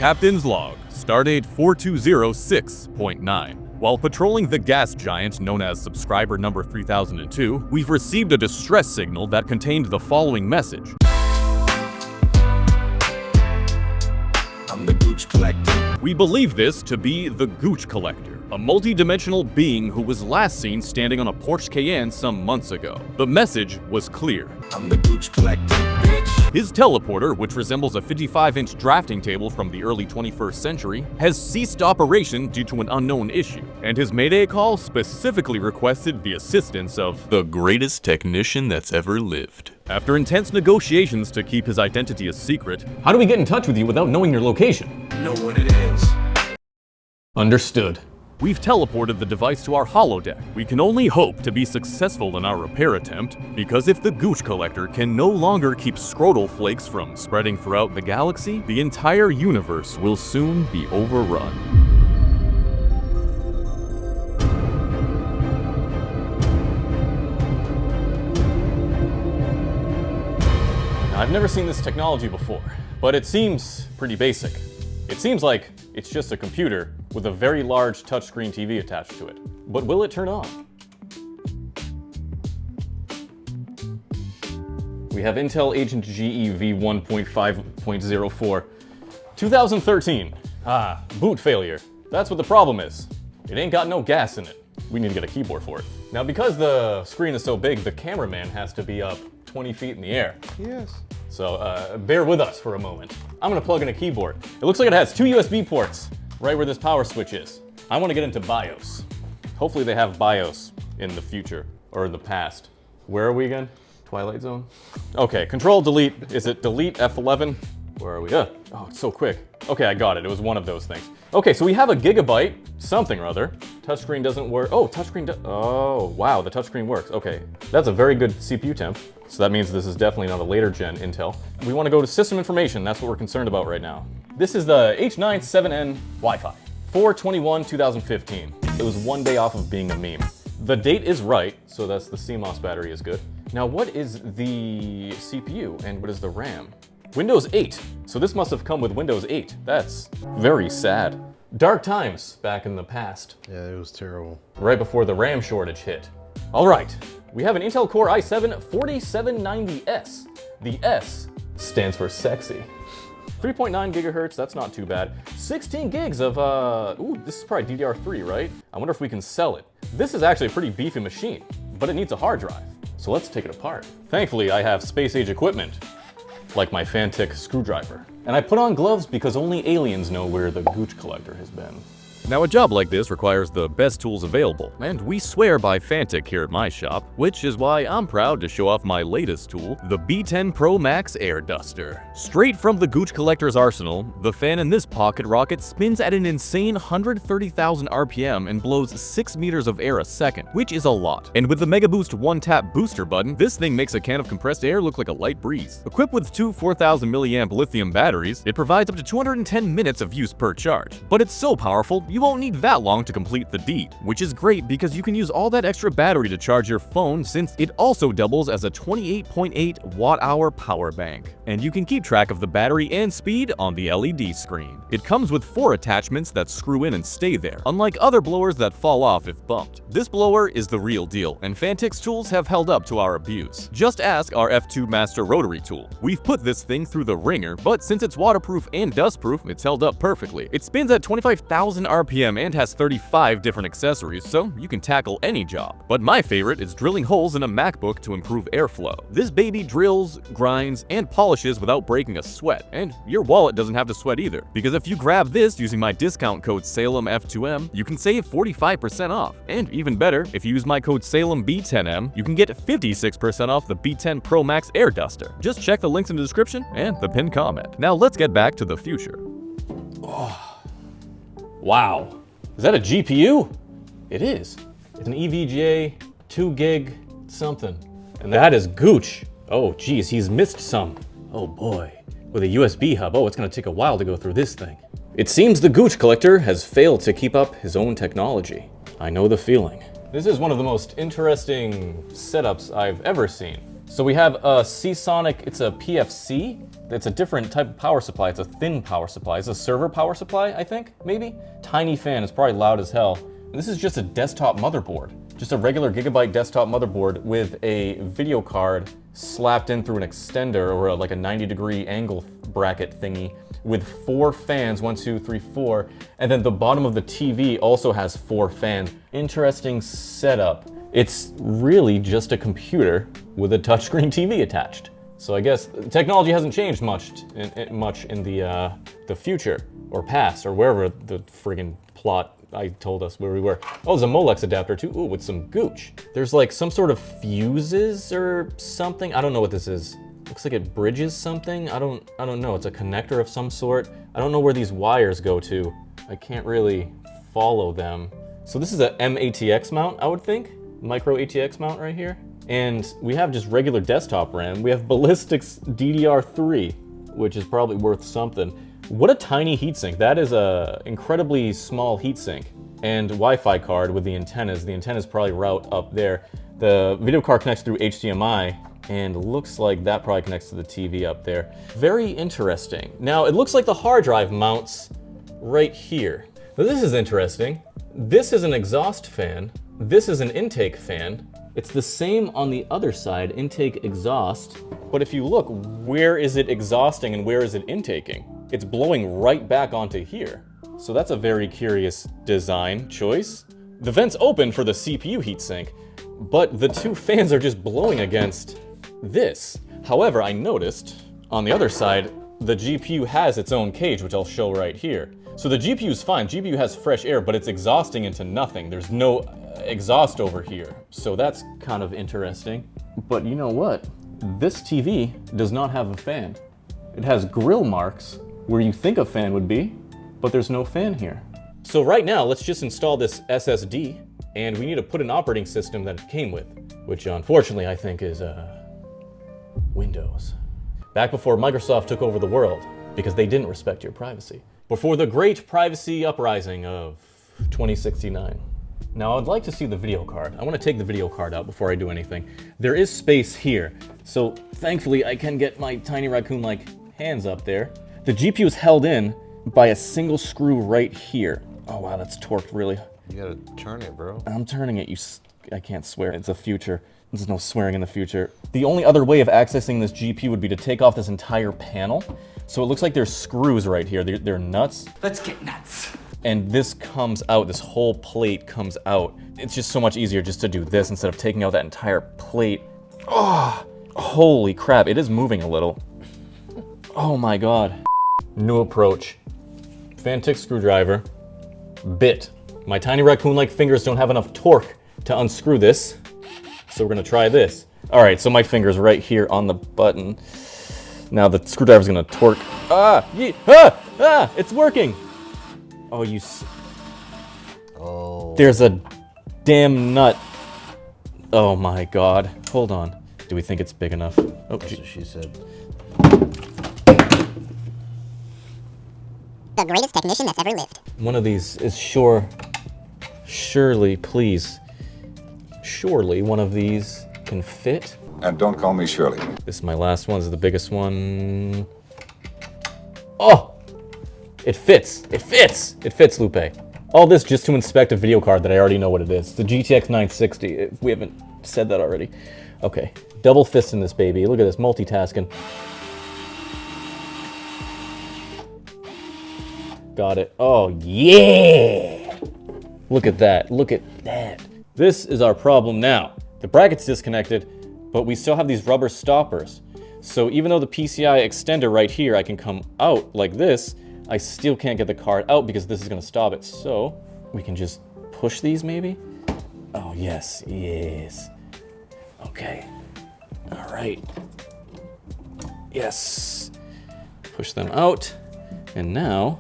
Captain's log, stardate 4206.9. While patrolling the gas giant known as subscriber number 3002, we've received a distress signal that contained the following message. I'm the Gooch Collector. We believe this to be the Gooch Collector, a multi-dimensional being who was last seen standing on a Porsche Cayenne some months ago. The message was clear. I'm the Gooch Collector, bitch. His teleporter, which resembles a 55-inch drafting table from the early 21st century, has ceased operation due to an unknown issue, and his Mayday call specifically requested the assistance of the greatest technician that's ever lived. After intense negotiations to keep his identity a secret, how do we get in touch with you without knowing your location? Know what it is. Understood. We've teleported the device to our holodeck. We can only hope to be successful in our repair attempt, because if the Gooch Collector can no longer keep scrotal flakes from spreading throughout the galaxy, the entire universe will soon be overrun. Now, I've never seen this technology before, but it seems pretty basic. It seems like it's just a computer with a very large touchscreen TV attached to it. But will it turn on? We have Intel Agent GE V1.5.04. 2013. Boot failure. That's what the problem is. It ain't got no gas in it. We need to get a keyboard for it. Now, because the screen is so big, the cameraman has to be up 20 feet in the air. Yes. So bear with us for a moment. I'm gonna plug in a keyboard. It looks like it has 2 USB ports right where this power switch is. I wanna get into BIOS. Hopefully they have BIOS in the future or in the past. Where are we again? Twilight Zone? Okay, Control Delete. Is it Delete F11? Where are we? Oh, it's so quick. Okay, I got it. It was one of those things. Okay, so we have a gigabyte, something or other. Touchscreen doesn't work. Oh, oh, wow, the touchscreen works. Okay, that's a very good CPU temp. So that means this is definitely not a later gen Intel. We want to go to system information. That's what we're concerned about right now. This is the H97N Wi-Fi, 4/21/2015. It was 1 day off of being a meme. The date is right, so that's the CMOS battery is good. Now, what is the CPU and what is the RAM? Windows 8. So this must have come with Windows 8. That's very sad. Dark times back in the past. Yeah, it was terrible. Right before the RAM shortage hit. All right, we have an Intel Core i7-4790S. The S stands for sexy. 3.9 gigahertz, that's not too bad. 16 gigs of, this is probably DDR3, right? I wonder if we can sell it. This is actually a pretty beefy machine, but it needs a hard drive. So let's take it apart. Thankfully, I have space-age equipment, like my Fanttik screwdriver. And I put on gloves because only aliens know where the Gooch Collector has been. Now, a job like this requires the best tools available, and we swear by Fanttik here at my shop, which is why I'm proud to show off my latest tool, the B10 Pro Max Air Duster. Straight from the Gooch Collector's arsenal, the fan in this pocket rocket spins at an insane 130,000 RPM and blows 6 meters of air a second, which is a lot. And with the Mega Boost one-tap booster button, this thing makes a can of compressed air look like a light breeze. Equipped with 2 4,000 milliamp lithium batteries, it provides up to 210 minutes of use per charge. But it's so powerful, you won't need that long to complete the deed, which is great because you can use all that extra battery to charge your phone since it also doubles as a 28.8 watt-hour power bank. And you can keep track of the battery and speed on the LED screen. It comes with 4 attachments that screw in and stay there, unlike other blowers that fall off if bumped. This blower is the real deal, and Fantik's tools have held up to our abuse. Just ask our F2 Master rotary tool. We've put this thing through the ringer, but since it's waterproof and dustproof, it's held up perfectly. It spins at 25,000 RPM and has 35 different accessories, so you can tackle any job. But my favorite is drilling holes in a MacBook to improve airflow. This baby drills, grinds, and polishes without breaking a sweat, and your wallet doesn't have to sweat either, because if you grab this using my discount code SALEMF2M, you can save 45% off. And even better, if you use my code SALEMB10M, you can get 56% off the B10 Pro Max Air Duster. Just check the links in the description and the pinned comment. Now let's get back to the future. Oh. Wow. Is that a GPU? It is. It's an EVGA 2 gig something. And that is Gooch. Oh geez, he's missed some. Oh boy. With a USB hub, it's gonna take a while to go through this thing. It seems the Gooch Collector has failed to keep up his own technology. I know the feeling. This is one of the most interesting setups I've ever seen. So we have a Seasonic, it's a PFC. It's a different type of power supply. It's a thin power supply. It's a server power supply, I think, maybe? Tiny fan, it's probably loud as hell. And this is just a desktop motherboard. Just a regular Gigabyte desktop motherboard with a video card slapped in through an extender or like a 90-degree angle bracket thingy with 4 fans, 1, 2, 3, 4. And then the bottom of the TV also has 4 fans. Interesting setup. It's really just a computer with a touchscreen TV attached. So I guess technology hasn't changed much in the future or past or wherever the friggin' plot I told us where we were. Oh, there's a Molex adapter too. Ooh, with some gooch. There's like some sort of fuses or something. I don't know what this is. Looks like it bridges something. I don't know. It's a connector of some sort. I don't know where these wires go to. I can't really follow them. So this is a M-ATX mount, I would think. Micro ATX mount right here. And we have just regular desktop RAM. We have Ballistics DDR3, which is probably worth something. What a tiny heatsink. That is a incredibly small heatsink. And Wi-Fi card with the antennas. The antennas probably route up there. The video card connects through HDMI, and looks like that probably connects to the TV up there. Very interesting. Now, it looks like the hard drive mounts right here. Now, this is interesting. This is an exhaust fan. This is an intake fan. It's the same on the other side, intake, exhaust. But if you look, where is it exhausting and where is it intaking? It's blowing right back onto here. So that's a very curious design choice. The vent's open for the CPU heatsink, but the 2 fans are just blowing against this. However, I noticed on the other side, the GPU has its own cage, which I'll show right here. So the GPU is fine. GPU has fresh air, but it's exhausting into nothing. There's no exhaust over here. So that's kind of interesting. But you know what? This TV does not have a fan. It has grill marks where you think a fan would be, but there's no fan here. So right now, let's just install this SSD, and we need to put an operating system that it came with, which unfortunately I think is Windows. Back before Microsoft took over the world, because they didn't respect your privacy. Before the great privacy uprising of 2069. Now I'd like to see the video card. I want to take the video card out before I do anything. There is space here, so thankfully I can get my tiny raccoon-like hands up there. The GPU is held in by a single screw right here. Oh wow, that's torqued really. You gotta turn it, bro. I'm turning it, I can't swear, it's the future. There's no swearing in the future. The only other way of accessing this GPU would be to take off this entire panel. So it looks like there's screws right here, they're nuts. Let's get nuts. And this comes out, this whole plate comes out. It's just so much easier just to do this instead of taking out that entire plate. Oh, holy crap, it is moving a little. Oh my God. New approach. Fanttik screwdriver. Bit. My tiny raccoon-like fingers don't have enough torque to unscrew this. So we're gonna try this. All right, so my finger's right here on the button. Now the screwdriver's gonna torque. It's working. Oh, Oh. There's a damn nut. Oh my God. Hold on. Do we think it's big enough? Oh, That's what she said. The greatest technician that's ever lived. one of these is surely, please. Surely one of these can fit. And don't call me Shirley. This is my last one. This is the biggest one. Oh! It fits. It fits. It fits, Lupe. All this just to inspect a video card that I already know what it is. The GTX 960, if we haven't said that already. Okay, double fist in this baby. Look at this, multitasking. Got it. Oh, yeah! Look at that. Look at that. This is our problem now. The bracket's disconnected, but we still have these rubber stoppers. So even though the PCI extender right here, I can come out like this, I still can't get the card out because this is gonna stop it. So we can just push these maybe? Oh, yes, yes. Okay, all right. Yes, push them out. And now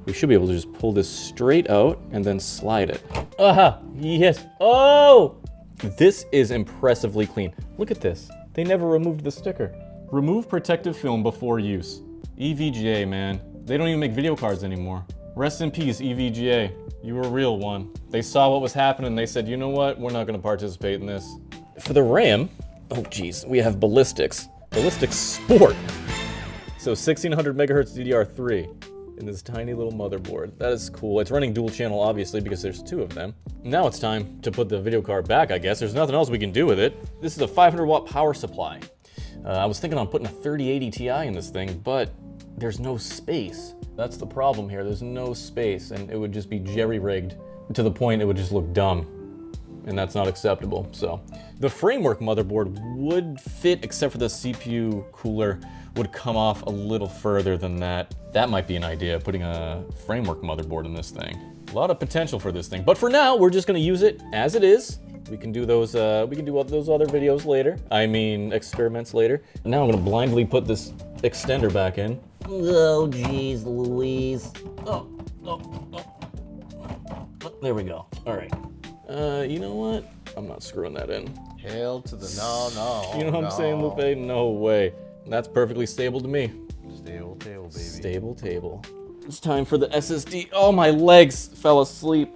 we should be able to just pull this straight out and then slide it. Aha, yes, oh! This is impressively clean. Look at this, they never removed the sticker. Remove protective film before use. EVGA, man. They don't even make video cards anymore. Rest in peace, EVGA. You were a real one. They saw what was happening and they said, you know what? We're not gonna participate in this. For the RAM, Oh geez, we have ballistics. Ballistics Sport. So 1600 megahertz DDR3 in this tiny little motherboard. That is cool. It's running dual channel, obviously, because there's 2 of them. Now it's time to put the video card back, I guess. There's nothing else we can do with it. This is a 500 watt power supply. I was thinking on putting a 3080 Ti in this thing, but there's no space. That's the problem here. There's no space, and it would just be jerry-rigged to the point it would just look dumb, and that's not acceptable. So the framework motherboard would fit, except for the CPU cooler would come off a little further than that. That might be an idea, putting a framework motherboard in this thing. A lot of potential for this thing, but for now, we're just gonna use it as it is. We can do those other videos later. I mean, experiments later. Now I'm gonna blindly put this extender back in. Oh, geez, Louise. Oh. There we go. All right. You know what? I'm not screwing that in. Hail to the no. You know what I'm saying, Lupe? No way. That's perfectly stable to me. Stable table, baby. Stable table. It's time for the SSD. Oh, my legs fell asleep.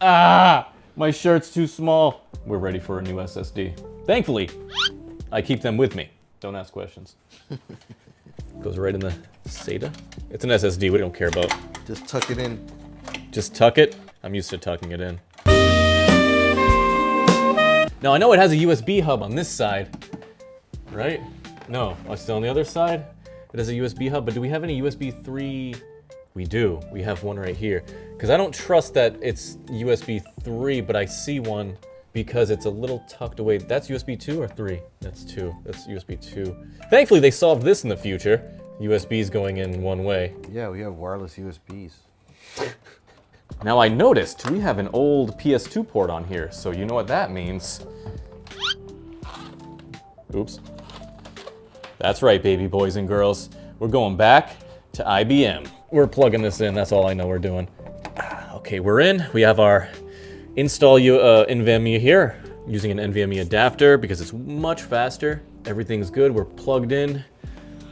Ah, my shirt's too small. We're ready for a new SSD. Thankfully, I keep them with me. Don't ask questions. Goes right in the SATA. It's an SSD, we don't care about. Just tuck it in. Just tuck it? I'm used to tucking it in. Now I know it has a USB hub on this side, right? No, it's still on the other side. It has a USB hub, but do we have any USB 3? We do, we have one right here. Because I don't trust that it's USB 3, but I see one because it's a little tucked away. That's USB 2 or 3? That's 2, that's USB 2. Thankfully they solved this in the future. USBs going in one way. Yeah, we have wireless USBs. Now I noticed we have an old PS2 port on here, so you know what that means. Oops. That's right, baby boys and girls. We're going back to IBM. We're plugging this in, that's all I know we're doing. Okay, we're in. We have our install NVMe here, using an NVMe adapter because it's much faster. Everything's good, we're plugged in.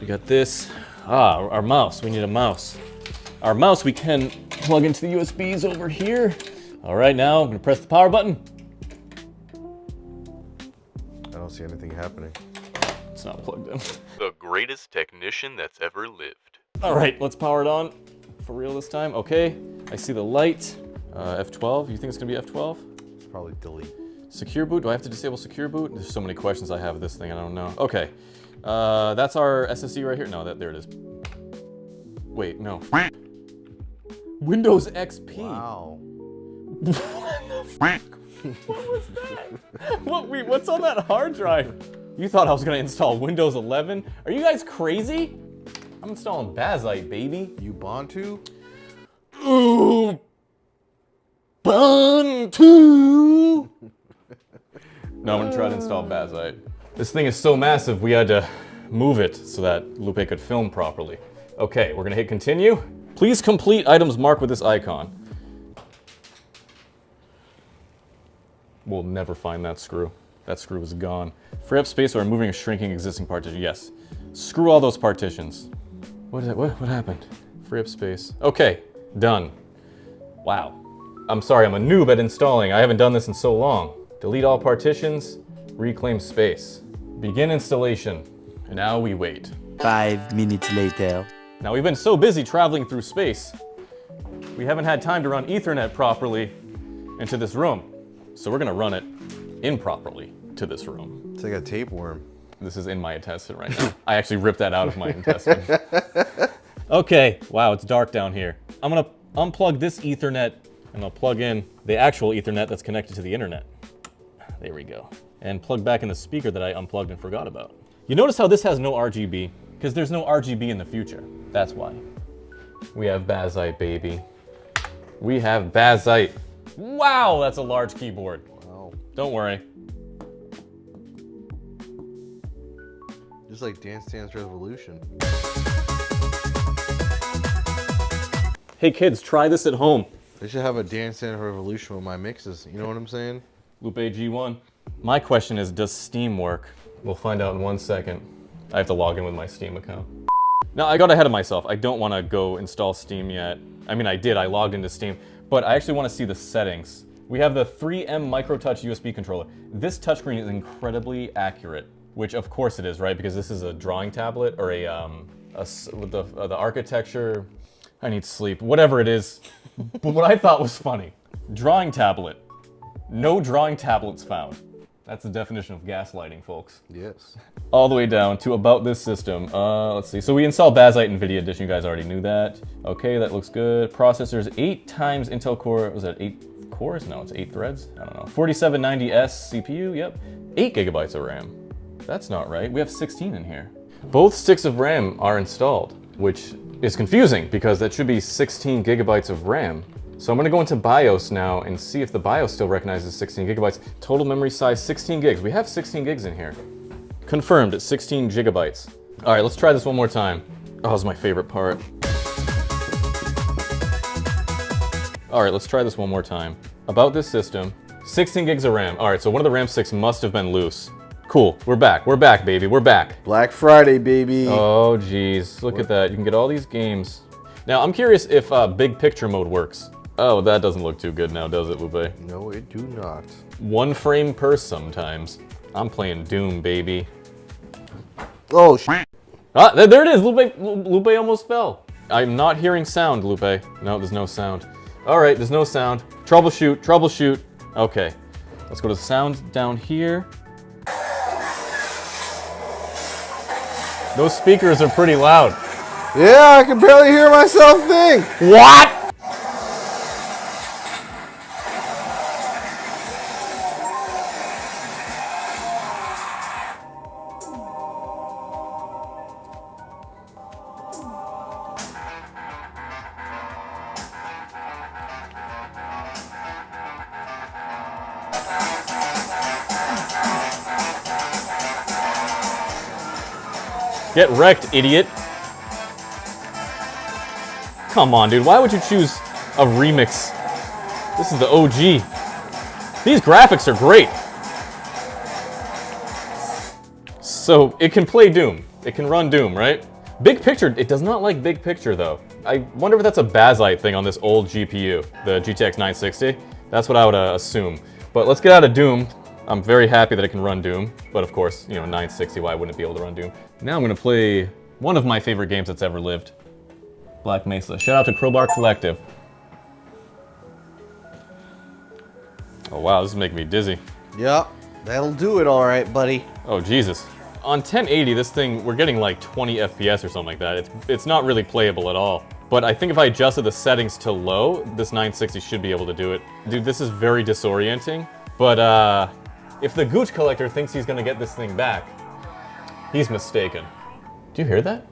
We got this. Our mouse, we need a mouse. Our mouse we can plug into the USBs over here. All right, now I'm gonna press the power button. I don't see anything happening. It's not plugged in. The greatest technician that's ever lived. All right, let's power it on. For real this time, okay. I see the light. F12, you think it's gonna be F12? It's probably delete. Secure boot, do I have to disable secure boot? There's so many questions I have with this thing, I don't know. Okay, that's our SSD right here. No, there it is. Wait, no. Windows XP. Wow. What's on that hard drive? You thought I was gonna install Windows 11? Are you guys crazy? I'm installing Bazite, baby. Ubuntu? Ubuntu. No, I'm gonna try to install Bazite. This thing is so massive, we had to move it so that Lupe could film properly. Okay, we're gonna hit continue. Please complete items marked with this icon. We'll never find that screw. That screw is gone. Free up space or removing a shrinking existing partition. Yes. Screw all those partitions. What happened? Free up space. Okay, done. Wow. I'm sorry, I'm a noob at installing. I haven't done this in so long. Delete all partitions, reclaim space. Begin installation. And now we wait. 5 minutes later. Now we've been so busy traveling through space, we haven't had time to run Ethernet properly into this room. So we're gonna run it improperly to this room. It's like a tapeworm. This is in my intestine right now. I actually ripped that out of my intestine. Okay, wow, it's dark down here. I'm gonna unplug this Ethernet and I'll plug in the actual Ethernet that's connected to the internet. There we go. And plug back in the speaker that I unplugged and forgot about. You notice how this has no RGB? Because there's no RGB in the future. That's why. We have Bazite, baby. We have Bazite. Wow, that's a large keyboard. Wow. Don't worry. Just like Dance Dance Revolution. Hey kids, try this at home. They should have a Dance Dance Revolution with my mixes. You know what I'm saying? Lupe G1. My question is, does Steam work? We'll find out in 1 second. I have to log in with my Steam account. Now, I got ahead of myself. I don't want to go install Steam yet. I mean, I did. I logged into Steam. But I actually want to see the settings. We have the 3M MicroTouch USB controller. This touchscreen is incredibly accurate. which of course it is, right? Because this is a drawing tablet or with the architecture. I need sleep, whatever it is. But what I thought was funny, drawing tablet. No drawing tablets found. That's the definition of gaslighting, folks. Yes. All the way down to about this system. Let's see. So we installed Bazite NVIDIA Edition. You guys already knew that. Okay, that looks good. Processors 8 times Intel Core. Was that 8 cores? No, it's 8 threads. I don't know. 4790S CPU. Yep. 8 gigabytes of RAM. That's not right. We have 16 in here. Both sticks of RAM are installed, which is confusing because that should be 16 gigabytes of RAM. So I'm gonna go into BIOS now and see if the BIOS still recognizes 16 gigabytes. Total memory size 16 gigs. We have 16 gigs in here. Confirmed, it's 16 gigabytes. All right, let's try this one more time. Oh, this is my favorite part. All right, let's try this one more time. About this system, 16 gigs of RAM. All right, so one of the RAM sticks must have been loose. Cool, we're back, baby, we're back. Black Friday, baby. Oh, geez, look at that. You can get all these games. Now, I'm curious if big picture mode works. Oh, that doesn't look too good now, does it, Lupe? No, it do not. 1 frame per sometimes. I'm playing Doom, baby. Oh, Ah, there it is, Lupe almost fell. I'm not hearing sound, Lupe. No, there's no sound. All right, there's no sound. Troubleshoot. Okay, let's go to the sound down here. Those speakers are pretty loud. yeah, I can barely hear myself think. What? Get wrecked, idiot. Come on, dude. Why would you choose a remix? This is the OG. These graphics are great. So it can play Doom. It can run Doom, right? Big picture, it does not like big picture though. I wonder if that's a Bazite thing on this old GPU, the GTX 960. That's what I would assume. But let's get out of Doom. I'm very happy that it can run Doom, but of course, 960, why wouldn't it be able to run Doom? Now I'm gonna play one of my favorite games that's ever lived. Black Mesa. Shout out to Crowbar Collective. Oh wow, this is making me dizzy. Yep, that'll do it all right, buddy. Oh Jesus. On 1080, this thing, we're getting like 20 FPS or something like that. It's not really playable at all. But I think if I adjusted the settings to low, this 960 should be able to do it. Dude, this is very disorienting, but if the Gooch Collector thinks he's gonna get this thing back, he's mistaken. Do you hear that?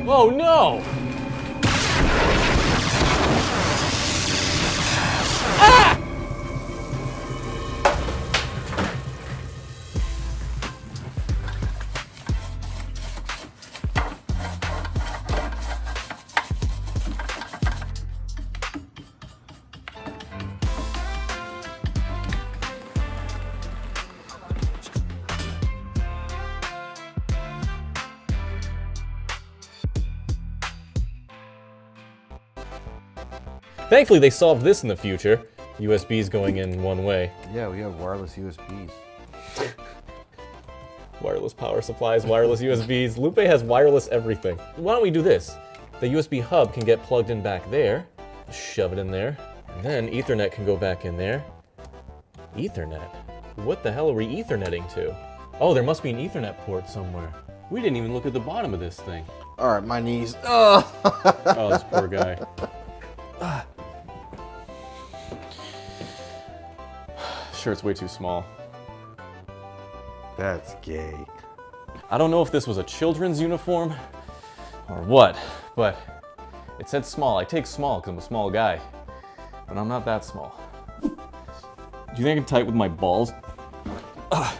Oh no! Ah! Thankfully, they solved this in the future. USBs going in one way. Yeah, we have wireless USBs. Wireless power supplies, wireless USBs. Lupe has wireless everything. Why don't we do this? The USB hub can get plugged in back there. Shove it in there. And then Ethernet can go back in there. Ethernet? What the hell are we Ethernetting to? Oh, there must be an Ethernet port somewhere. We didn't even look at the bottom of this thing. All right, my knees. Oh, this poor guy. Shirt's way too small. That's gay. I don't know if this was a children's uniform or what, but it said small. I take small because I'm a small guy, but I'm not that small. Do you think I can type with my balls? All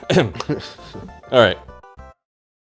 right.